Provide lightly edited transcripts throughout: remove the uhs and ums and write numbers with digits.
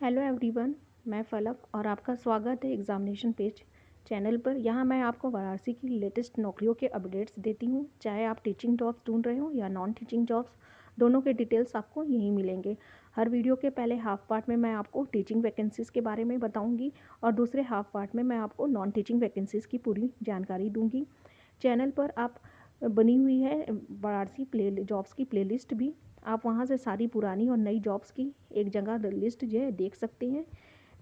Hello everyone, मैं फलक और आपका स्वागत है एग्जामिनेशन पेज चैनल पर। यहाँ मैं आपको वाराणसी की लेटेस्ट नौकरियों के अपडेट्स देती हूँ। चाहे आप टीचिंग जॉब्स ढूंढ रहे हो या नॉन टीचिंग जॉब्स, दोनों के डिटेल्स आपको यहीं मिलेंगे। हर वीडियो के पहले हाफ पार्ट में मैं आपको टीचिंग वैकेंसीज़ के बारे में बताऊँगी और दूसरे हाफ पार्ट में मैं आपको नॉन टीचिंग वैकेंसीज़ की पूरी जानकारी दूँगी। चैनल पर आप बनी हुई है वाराणसी प्ले जॉब्स की प्लेलिस्ट भी। आप वहाँ से सारी पुरानी और नई जॉब्स की एक जगह लिस्ट जो है देख सकते हैं।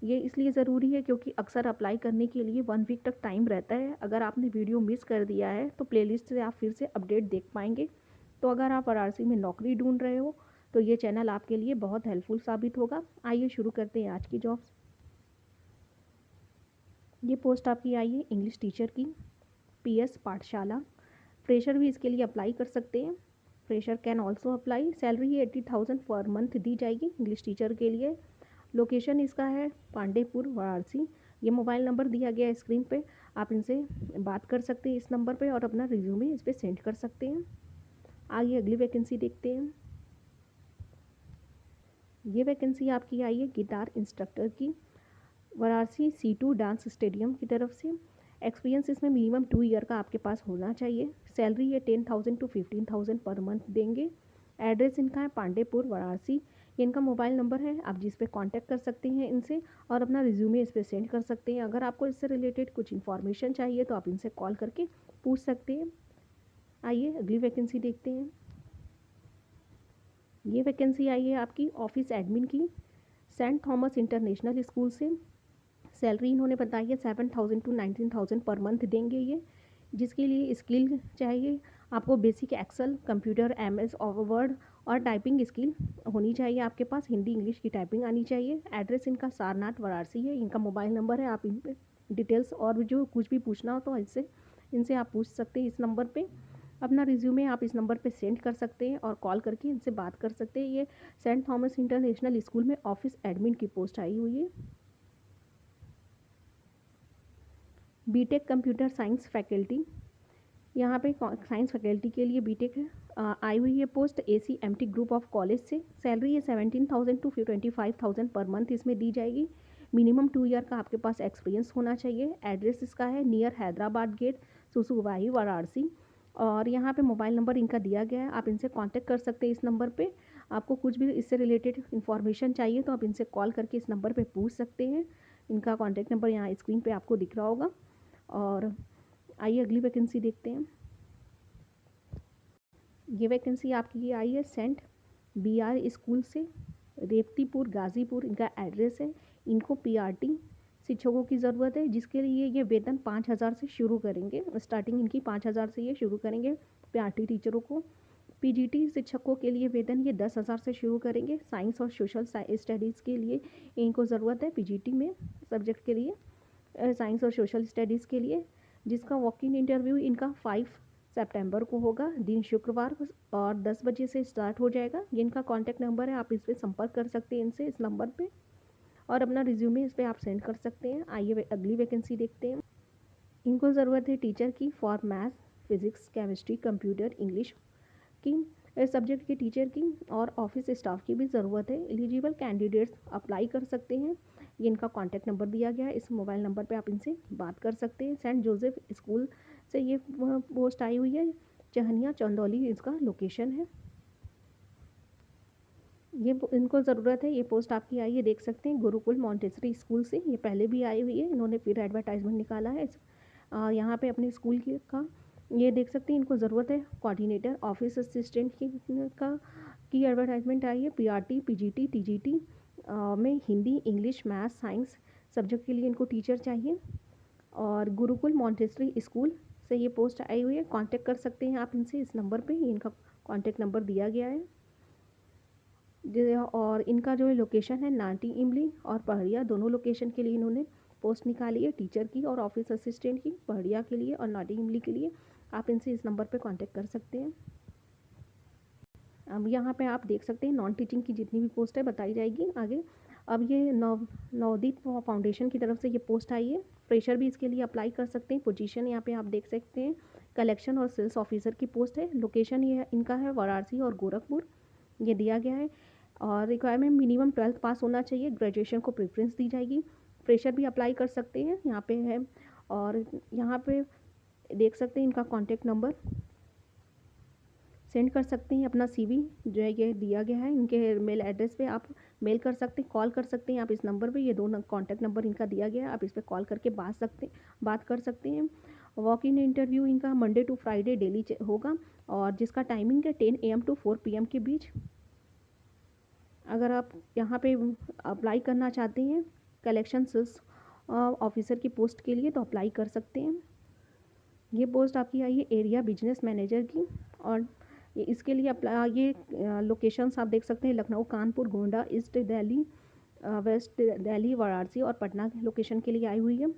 ये इसलिए ज़रूरी है क्योंकि अक्सर अप्लाई करने के लिए 1 वीक तक टाइम रहता है। अगर आपने वीडियो मिस कर दिया है तो प्लेलिस्ट से आप फिर से अपडेट देख पाएंगे। तो अगर आप वाराणसी में नौकरी ढूंढ रहे हो तो ये चैनल आपके लिए बहुत हेल्पफुल साबित होगा। आइए शुरू करते हैं आज की जॉब्स। ये पोस्ट आपकी आई है इंग्लिश टीचर की, PS पाठशाला। फ्रेशर भी इसके लिए अप्लाई कर सकते हैं। Fresher can also apply. Salary 80,000 per month दी जाएगी इंग्लिश टीचर के लिए। लोकेशन इसका है पांडेपुर, वाराणसी। ये मोबाइल नंबर दिया गया है स्क्रीन पे, आप इनसे बात कर सकते हैं इस नंबर पे और अपना रिज्यूमे इस पर सेंड कर सकते हैं। आइए अगली वैकेंसी देखते हैं। ये वैकेंसी आपकी आई है गिटार इंस्ट्रक्टर की, वाराणसी C2 डांस स्टेडियम की तरफ से। एक्सपीरियंस इसमें मिनिमम 2 ईयर का आपके पास होना चाहिए। सैलरी ये 10,000 to 15,000 पर मंथ देंगे। एड्रेस इनका है पांडेपुर, वाराणसी। ये इनका मोबाइल नंबर है, आप जिस पे कांटेक्ट कर सकते हैं इनसे और अपना रिज्यूमे इस पर सेंड कर सकते हैं। अगर आपको इससे रिलेटेड कुछ इन्फॉर्मेशन चाहिए तो आप इनसे कॉल करके पूछ सकते हैं। आइए अगली वैकेंसी देखते हैं। ये वैकेंसी आई है आपकी ऑफिस एडमिन की, सेंट थॉमस इंटरनेशनल स्कूल से। सैलरी इन्होंने बताई है 7,000 to 19,000 पर मंथ देंगे ये। जिसके लिए स्किल चाहिए आपको बेसिक एक्सेल, कंप्यूटर, MS और वर्ड और टाइपिंग स्किल होनी चाहिए आपके पास। हिंदी इंग्लिश की टाइपिंग आनी चाहिए। एड्रेस इनका सारनाथ, वाराणसी है। इनका मोबाइल नंबर है, आप इन पर डिटेल्स और जो कुछ भी पूछना हो तो इनसे आप पूछ सकते हैं इस नंबर पे। अपना रिज्यूमे आप इस नंबर पे सेंड कर सकते हैं और कॉल करके इनसे बात कर सकते हैं। ये सेंट थॉमस इंटरनेशनल स्कूल में ऑफिस एडमिन की पोस्ट आई हुई है। बीटेक कंप्यूटर साइंस फैकल्टी, यहाँ पे साइंस फैकल्टी के लिए बीटेक है। आई हुई है post ACMT group of college से। सैलरी ये 17,000 to 25,000 पर मंथ इसमें दी जाएगी। मिनिमम 2 ईयर का आपके पास एक्सपीरियंस होना चाहिए। एड्रेस इसका है नियर हैदराबाद गेट, सुसुवाही, वाराणसी। और यहाँ पे मोबाइल नंबर इनका दिया गया है, आप इनसे कांटेक्ट कर सकते हैं इस नंबर पे। आपको कुछ भी इससे रिलेटेड इन्फॉर्मेशन चाहिए तो आप इनसे कॉल करके इस नंबर पे पूछ सकते हैं। इनका कॉन्टैक्ट नंबर यहाँ स्क्रीन पे आपको दिख रहा होगा। और आइए अगली वैकेंसी देखते हैं। ये वैकेंसी आपकी आई है सेंट BR स्कूल से, रेवतीपुर, गाज़ीपुर इनका एड्रेस है। इनको PRT शिक्षकों की ज़रूरत है, जिसके लिए ये वेतन 5,000 से शुरू करेंगे। स्टार्टिंग इनकी 5,000 से ये शुरू करेंगे PRT टीचरों को। PGT शिक्षकों के लिए वेतन ये 10,000 से शुरू करेंगे। साइंस और सोशल स्टडीज़ के लिए इनको ज़रूरत है PGT में सब्जेक्ट के लिए, साइंस और सोशल स्टडीज़ के लिए, जिसका वॉक इन इंटरव्यू इनका 5 सितंबर को होगा, दिन शुक्रवार और 10 बजे से स्टार्ट हो जाएगा। ये इनका कॉन्टैक्ट नंबर है, आप इस पर संपर्क कर सकते हैं इनसे इस नंबर पे और अपना रिज्यूमे इस पर आप सेंड कर सकते हैं। आइए अगली वैकेंसी देखते हैं। इनको ज़रूरत है टीचर की for math, physics, chemistry, computer, English की सब्जेक्ट के टीचर की और ऑफिस स्टाफ की भी ज़रूरत है। एलिजिबल कैंडिडेट्स अप्लाई कर सकते हैं। ये इनका कॉन्टैक्ट नंबर दिया गया है, इस मोबाइल नंबर पे आप इनसे बात कर सकते हैं। सेंट जोसेफ स्कूल से ये पोस्ट आई हुई है, चहनिया, चंदौली इसका लोकेशन है। ये इनको ज़रूरत है, ये पोस्ट आपकी आई है, देख सकते हैं गुरुकुल मॉन्टेसरी स्कूल से। ये पहले भी आई हुई है, इन्होंने फिर एडवर्टाइजमेंट निकाला है यहाँ पे अपने स्कूल का। ये देख सकते हैं इनको ज़रूरत है कोऑर्डिनेटर, ऑफिस असिस्टेंट की एडवर्टाइजमेंट आई है। PRT, PGT, TGT में Hindi, English, math, science subject के लिए इनको टीचर चाहिए। और गुरुकुल मॉन्टेसरी स्कूल से ये पोस्ट आई हुई है, कांटेक्ट कर सकते हैं आप इनसे इस नंबर पे। ये इनका कॉन्टैक्ट नंबर दिया गया है। और इनका जो है लोकेशन है नाटी इमली और पहाड़िया, दोनों लोकेशन के लिए इन्होंने पोस्ट निकाली है, टीचर की और ऑफिस असिस्टेंट की, पहाड़िया के लिए और नाटी इमली के लिए। आप इनसे इस नंबर पे कांटेक्ट कर सकते हैं। अब यहाँ पे आप देख सकते हैं नॉन टीचिंग की जितनी भी पोस्ट है बताई जाएगी आगे। अब ये नवदीप फाउंडेशन की तरफ से ये पोस्ट आई है, फ्रेशर भी इसके लिए अप्लाई कर सकते हैं। पोजीशन यहाँ पे आप देख सकते हैं कलेक्शन और सेल्स ऑफिसर की पोस्ट है। लोकेशन ये इनका है वाराणसी और गोरखपुर, ये दिया गया है। और रिक्वायरमेंट मिनिमम 12th पास होना चाहिए, ग्रेजुएशन को प्रेफरेंस दी जाएगी। फ्रेशर भी अप्लाई कर सकते हैं, यहाँ पे है। और यहाँ पे देख सकते हैं इनका कॉन्टैक्ट नंबर, सेंड कर सकते हैं अपना CV जो है ये दिया गया है, इनके मेल एड्रेस पे आप मेल कर सकते हैं, कॉल कर सकते हैं आप इस नंबर पे, ये दोनों कॉन्टैक्ट नंबर इनका दिया गया है, आप इस पर कॉल करके बात कर सकते हैं। वॉक इन इंटरव्यू इनका मंडे टू फ्राइडे डेली होगा, और जिसका टाइमिंग है 10 AM to 4 PM के बीच। अगर आप यहाँ पे अप्लाई करना चाहते हैं कलेक्शन सेल्स ऑफिसर की पोस्ट के लिए तो अप्लाई कर सकते हैं। ये पोस्ट आपकी आई है एरिया बिजनेस मैनेजर की, और इसके लिए ये लोकेशंस आप देख सकते हैं, लखनऊ, कानपुर, गोंडा, ईस्ट दिल्ली, वेस्ट दिल्ली, वाराणसी और पटना लोकेशन के लिए आई हुई है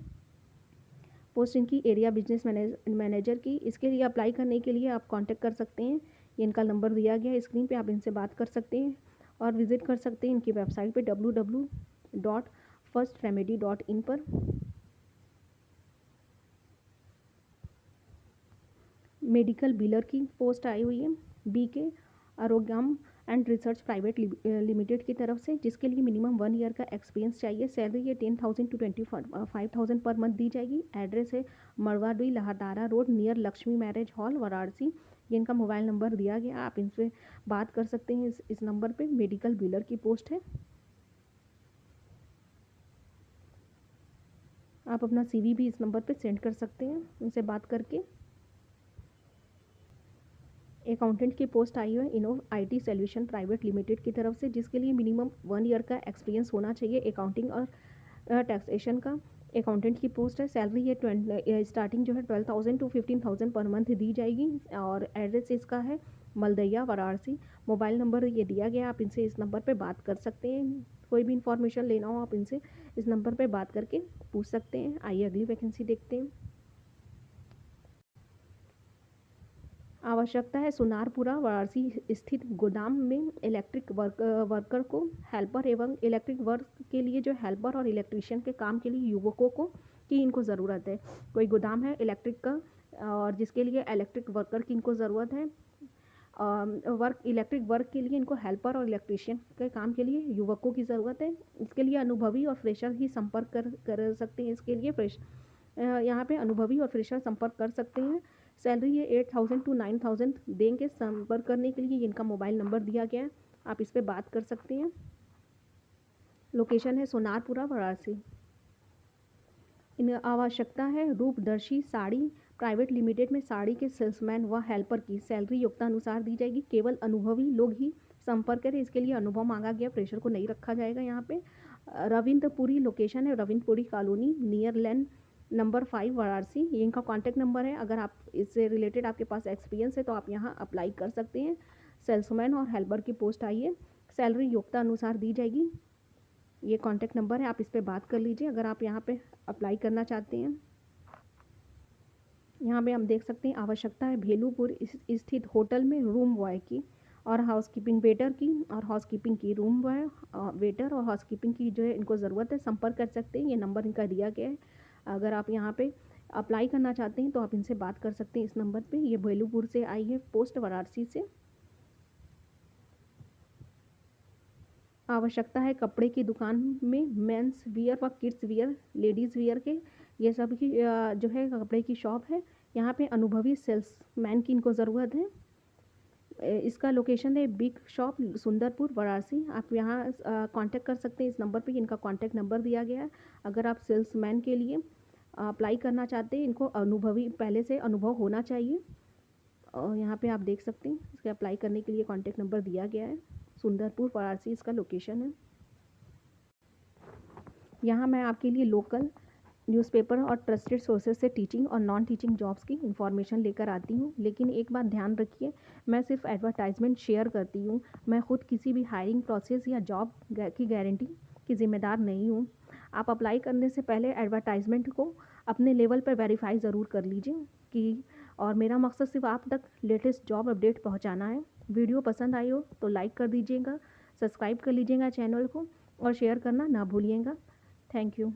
पोस्ट इनकी एरिया बिजनेस मैनेजर की। इसके लिए अप्लाई करने के लिए आप कांटेक्ट कर सकते हैं, ये इनका नंबर दिया गया है स्क्रीन पे, आप इनसे बात कर सकते हैं और विजिट कर सकते हैं इनकी वेबसाइट पे www.firstremedy.in पर। मेडिकल बिलर की पोस्ट आई हुई है BK Arogyam and research private limited की तरफ से, जिसके लिए मिनिमम 1 ईयर का एक्सपीरियंस चाहिए। सैलरी ये 10,000 to 25,000 पर मंथ दी जाएगी। एड्रेस है Manduadih Lahartara road near Lakshmi marriage hall Varanasi. ये इनका मोबाइल नंबर दिया गया, आप इनसे बात कर सकते हैं इस नंबर पे। मेडिकल बिलर की पोस्ट है, आप अपना CV भी इस नंबर पे सेंड कर सकते हैं उनसे बात करके। अकाउंटेंट की पोस्ट आई है इनोव IT सॉल्यूशन प्राइवेट लिमिटेड की तरफ से, जिसके लिए मिनिमम 1 ईयर का एक्सपीरियंस होना चाहिए अकाउंटिंग और टैक्सेशन का। अकाउंटेंट की पोस्ट है, सैलरी ये स्टार्टिंग जो है 12,000 to 15,000 पर मंथ दी जाएगी, और एड्रेस इसका है मलदैया वाराणसी। मोबाइल नंबर ये दिया गया, आप इनसे इस नंबर पे बात कर सकते हैं। कोई भी इंफॉर्मेशन लेना हो आप इनसे इस नंबर पे बात करके पूछ सकते हैं। आइए अगली वैकेंसी देखते हैं। आवश्यकता है सोनारपुरा वाराणसी स्थित गोदाम में इलेक्ट्रिक वर्कर को हेल्पर एवं इलेक्ट्रिक वर्क के लिए जो हेल्पर और इलेक्ट्रीशियन के काम के लिए युवकों को की इनको ज़रूरत है। कोई गोदाम है इलेक्ट्रिक का, और जिसके लिए इलेक्ट्रिक वर्कर की इनको ज़रूरत है। इलेक्ट्रिक वर्क के लिए इनको हेल्पर और इलेक्ट्रीशियन के काम के लिए युवकों की ज़रूरत है। इसके लिए अनुभवी और फ्रेशर ही संपर्क कर सकते हैं। इसके लिए यहाँ पे अनुभवी और फ्रेशर संपर्क कर सकते हैं। सैलरी ये 8,000 to 9,000 देंगे। संपर्क करने के लिए इनका मोबाइल नंबर दिया गया है, आप इस पर बात कर सकते हैं। लोकेशन है सोनारपुरा वाराणसी। इन आवश्यकता है रूपदर्शी साड़ी प्राइवेट लिमिटेड में साड़ी के सेल्समैन व हेल्पर की। सैलरी योग्यतानुसार दी जाएगी, केवल अनुभवी लोग ही संपर्क करें। इसके लिए अनुभव मांगा गया, प्रेशर को नहीं रखा जाएगा। यहाँ पे रविंद्रपुरी लोकेशन है, Ravindrapuri colony near land number 5 Varanasi. ये इनका कॉन्टैक्ट नंबर है, अगर आप इससे रिलेटेड आपके पास एक्सपीरियंस है तो आप यहाँ अप्लाई कर सकते हैं। सेल्समैन और हेल्पर की पोस्ट आई है, सैलरी योग्यता अनुसार दी जाएगी। ये कॉन्टैक्ट नंबर है, आप इस पर बात कर लीजिए अगर आप यहाँ पे अप्लाई करना चाहते हैं। यहाँ पे हम देख सकते हैं आवश्यकता है भेलूपुर स्थित होटल में रूम बॉय की और हाउसकीपिंग वेटर की, और हाउसकीपिंग की रूम बॉय वेटर और हाउसकीपिंग की जो है इनको ज़रूरत है, संपर्क कर सकते हैं। ये नंबर इनका दिया गया है, अगर आप यहाँ पे अप्लाई करना चाहते हैं तो आप इनसे बात कर सकते हैं इस नंबर पे। ये भेलूपुर से आई है पोस्ट वाराणसी से। आवश्यकता है कपड़े की दुकान में मेंस वियर व किड्स वियर लेडीज़ वियर के, ये सब की जो है कपड़े की शॉप है। यहाँ पे अनुभवी सेल्समैन की इनको ज़रूरत है। इसका लोकेशन है बिग शॉप सुंदरपुर वाराणसी। आप यहाँ कांटेक्ट कर सकते हैं इस नंबर पे, इनका कांटेक्ट नंबर दिया गया है। अगर आप सेल्समैन के लिए अप्लाई करना चाहते हैं, इनको अनुभवी पहले से अनुभव होना चाहिए। और यहाँ पे आप देख सकते हैं इसके अप्लाई करने के लिए कांटेक्ट नंबर दिया गया है। सुंदरपुर वाराणसी इसका लोकेशन है। यहाँ मैं आपके लिए लोकल न्यूज़पेपर और ट्रस्टेड सोर्सेज से टीचिंग और नॉन टीचिंग जॉब्स की इन्फॉर्मेशन लेकर आती हूँ, लेकिन एक बात ध्यान रखिए, मैं सिर्फ एडवर्टाइजमेंट शेयर करती हूँ। मैं खुद किसी भी हायरिंग प्रोसेस या जॉब की गारंटी की ज़िम्मेदार नहीं हूँ। आप अप्लाई करने से पहले एडवर्टाइजमेंट को अपने लेवल पर वेरीफाई ज़रूर कर लीजिए कि, और मेरा मकसद सिर्फ आप तक लेटेस्ट जॉब अपडेट पहुँचाना है। वीडियो पसंद आई हो तो लाइक कर दीजिएगा, सब्सक्राइब कर लीजिएगा चैनल को और शेयर करना ना भूलिएगा। Thank you.